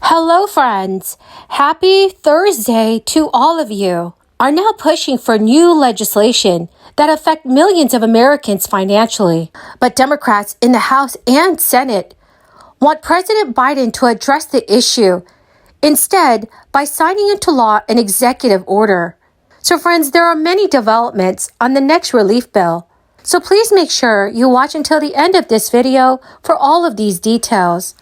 Hello, friends. Happy Thursday to all of you. Are now pushing for new legislation that affect millions of Americans financially. But Democrats in the House and Senate want President Biden to address the issue instead by signing into law an executive order. So friends, there are many developments on the next relief bill. So please make sure you watch until the end of this video for all of these details.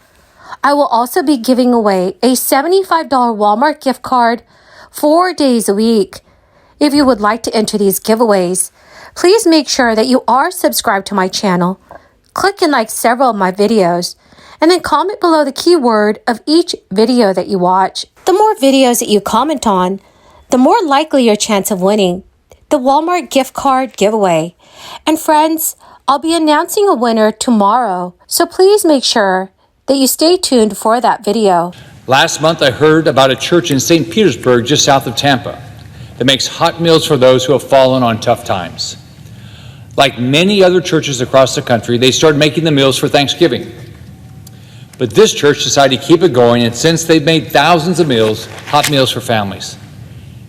I will also be giving away a $75 Walmart gift card 4 days a week. If you would like to enter these giveaways, please make sure that you are subscribed to my channel. Click and like several of my videos, and then comment below the keyword of each video that you watch. The more videos that you comment on, the more likely your chance of winning the Walmart gift card giveaway. And friends, I'll be announcing a winner tomorrow, so please make sure that you stay tuned for that video. Last month, I heard about a church in St. Petersburg, just south of Tampa, that makes hot meals for those who have fallen on tough times. Like many other churches across the country, they started making the meals for Thanksgiving. But this church decided to keep it going, and since they've made thousands of meals, hot meals for families.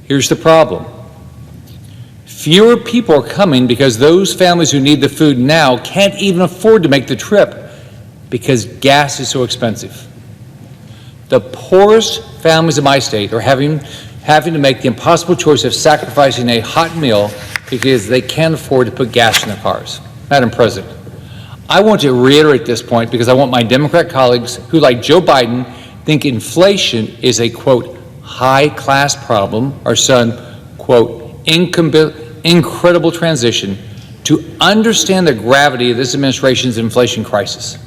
Here's the problem. Fewer people are coming because those families who need the food now can't even afford to make the trip because gas is so expensive. The poorest families in my state are having to make the impossible choice of sacrificing a hot meal because they can't afford to put gas in their cars. Madam President, I want to reiterate this point because I want my Democrat colleagues who, like Joe Biden, think inflation is a, quote, high-class problem, or some, quote, incredible transition, to understand the gravity of this administration's inflation crisis.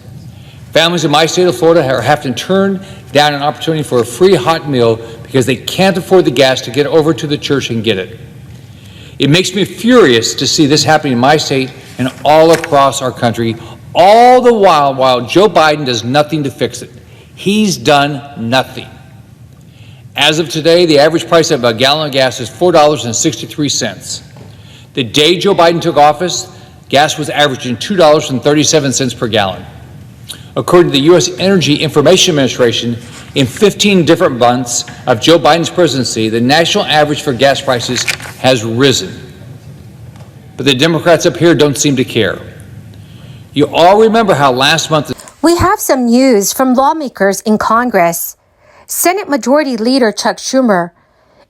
Families in my state of Florida are having to turn down an opportunity for a free hot meal because they can't afford the gas to get over to the church and get it. It makes me furious to see this happening in my state and all across our country, all the while Joe Biden does nothing to fix it. He's done nothing. As of today, the average price of a gallon of gas is $4.63. The day Joe Biden took office, gas was averaging $2.37 per gallon. According to the U.S. Energy Information Administration, in 15 different months of Joe Biden's presidency, the national average for gas prices has risen. But the Democrats up here don't seem to care. You all remember how last month... We have some news from lawmakers in Congress. Senate Majority Leader Chuck Schumer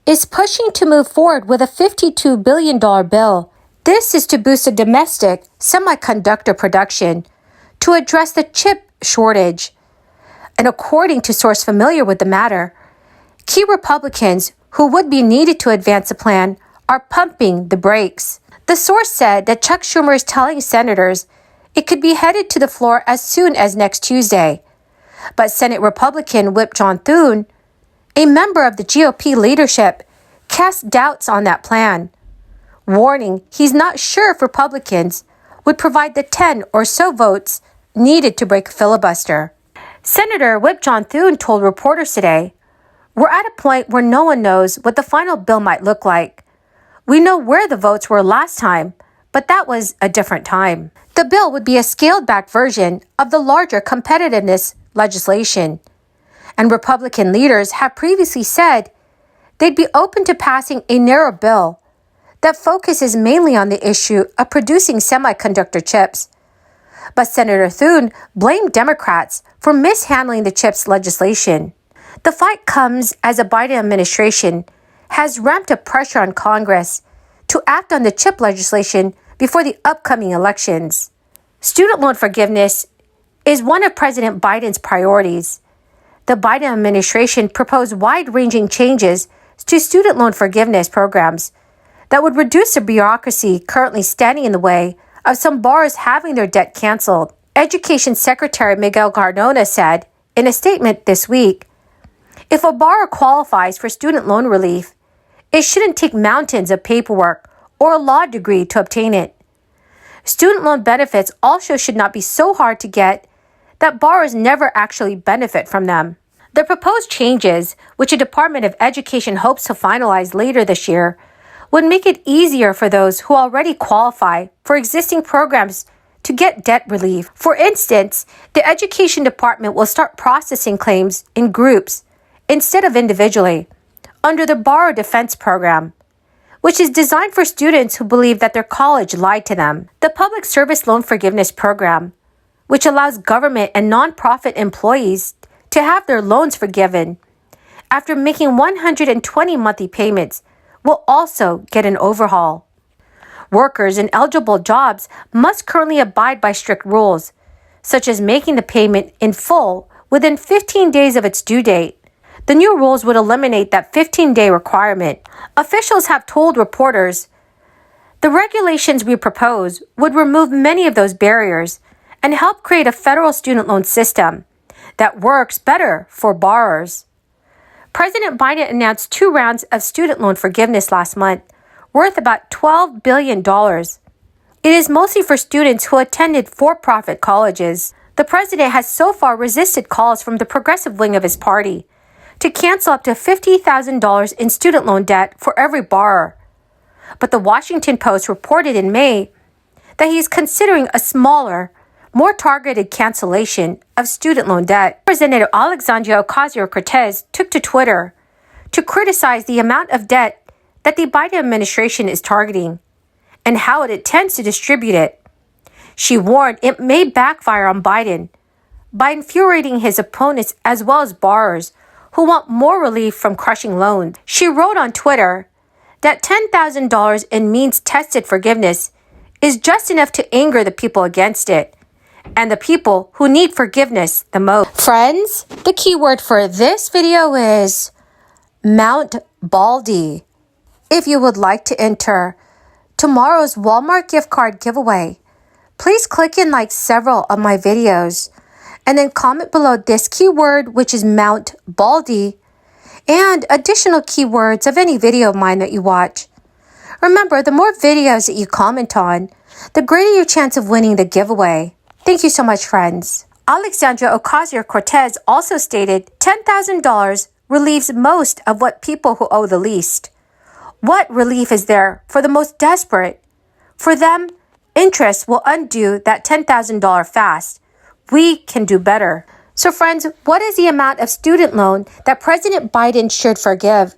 is pushing to move forward with a $52 billion bill. This is to boost the domestic semiconductor production to address the chip shortage. And according to sources familiar with the matter, key Republicans who would be needed to advance the plan are pumping the brakes. The source said that Chuck Schumer is telling senators it could be headed to the floor as soon as next Tuesday. But Senate Republican Whip John Thune, a member of the GOP leadership, cast doubts on that plan, warning he's not sure if Republicans would provide the 10 or so votes needed to break a filibuster. Senator Whip John Thune told reporters today, "We're at a point where no one knows what the final bill might look like. We know where the votes were last time, but that was a different time." The bill would be a scaled-back version of the larger competitiveness legislation. And Republican leaders have previously said they'd be open to passing a narrow bill that focuses mainly on the issue of producing semiconductor chips. But Senator Thune blamed Democrats for mishandling the CHIPS legislation. The fight comes as the Biden administration has ramped up pressure on Congress to act on the chip legislation before the upcoming elections. Student loan forgiveness is one of President Biden's priorities. The Biden administration proposed wide-ranging changes to student loan forgiveness programs that would reduce the bureaucracy currently standing in the way of some borrowers having their debt canceled. Education Secretary Miguel Cardona said in a statement this week, if a borrower qualifies for student loan relief, it shouldn't take mountains of paperwork or a law degree to obtain it. Student loan benefits also should not be so hard to get that borrowers never actually benefit from them. The proposed changes, which the Department of Education hopes to finalize later this year, would make it easier for those who already qualify for existing programs to get debt relief. For instance, the Education Department will start processing claims in groups instead of individually, under the Borrower Defense Program, which is designed for students who believe that their college lied to them. The Public Service Loan Forgiveness Program, which allows government and nonprofit employees to have their loans forgiven after making 120 monthly payments, will also get an overhaul. Workers in eligible jobs must currently abide by strict rules, such as making the payment in full within 15 days of its due date. The new rules would eliminate that 15-day requirement. Officials have told reporters, the regulations we propose would remove many of those barriers and help create a federal student loan system that works better for borrowers. President Biden announced 2 rounds of student loan forgiveness last month, worth about $12 billion. It is mostly for students who attended for-profit colleges. The president has so far resisted calls from the progressive wing of his party to cancel up to $50,000 in student loan debt for every borrower. But the Washington Post reported in May that he is considering a smaller, more targeted cancellation of student loan debt. Representative Alexandria Ocasio-Cortez took to Twitter to criticize the amount of debt that the Biden administration is targeting and how it intends to distribute it. She warned it may backfire on Biden by infuriating his opponents as well as borrowers who want more relief from crushing loans. She wrote on Twitter that $10,000 in means-tested forgiveness is just enough to anger the people against it and the people who need forgiveness the most. Friends, the keyword for this video is Mount Baldy. If you would like to enter tomorrow's Walmart gift card giveaway, please click and like several of my videos and then comment below this keyword, which is Mount Baldy, and additional keywords of any video of mine that you watch. Remember, the more videos that you comment on, the greater your chance of winning the giveaway. Thank you so much, friends. Alexandria Ocasio-Cortez also stated $10,000 relieves most of what people who owe the least. What relief is there for the most desperate? For them, interest will undo that $10,000 fast. We can do better. So friends, what is the amount of student loan that President Biden should forgive?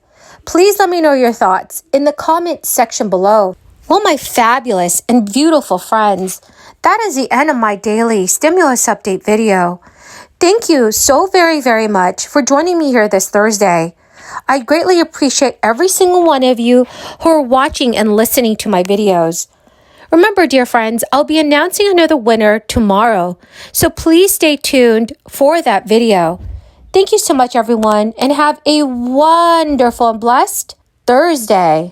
Please let me know your thoughts in the comment section below. Well, my fabulous and beautiful friends, that is the end of my daily stimulus update video. Thank you so very, very much for joining me here this Thursday. I greatly appreciate every single one of you who are watching and listening to my videos. Remember, dear friends, I'll be announcing another winner tomorrow, so please stay tuned for that video. Thank you so much, everyone, and have a wonderful and blessed Thursday.